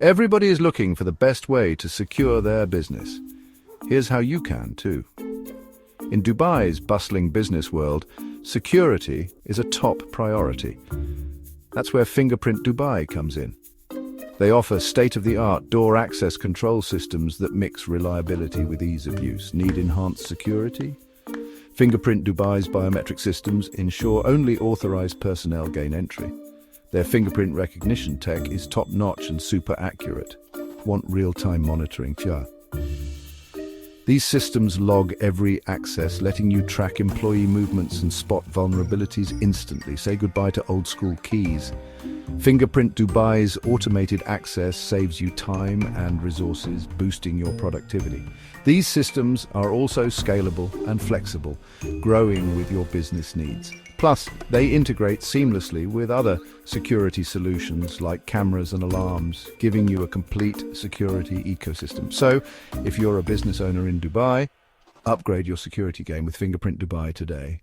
Everybody is looking for the best way to secure their business. Here's how you can too. In Dubai's bustling business world, security is a top priority. That's where Fingerprint Dubai comes in. They offer state-of-the-art door access control systems that mix reliability with ease of use. Need enhanced security? Fingerprint Dubai's biometric systems ensure only authorized personnel gain entry. Their fingerprint recognition tech is top-notch and super accurate. Want real-time monitoring? Sure. These systems log every access, letting you track employee movements and spot vulnerabilities instantly. Say goodbye to old-school keys. Fingerprint Dubai's automated access saves you time and resources, boosting your productivity. These systems are also scalable and flexible, growing with your business needs. Plus, they integrate seamlessly with other security solutions like cameras and alarms, giving you a complete security ecosystem. So, if you're a business owner in Dubai, upgrade your security game with Fingerprint Dubai today.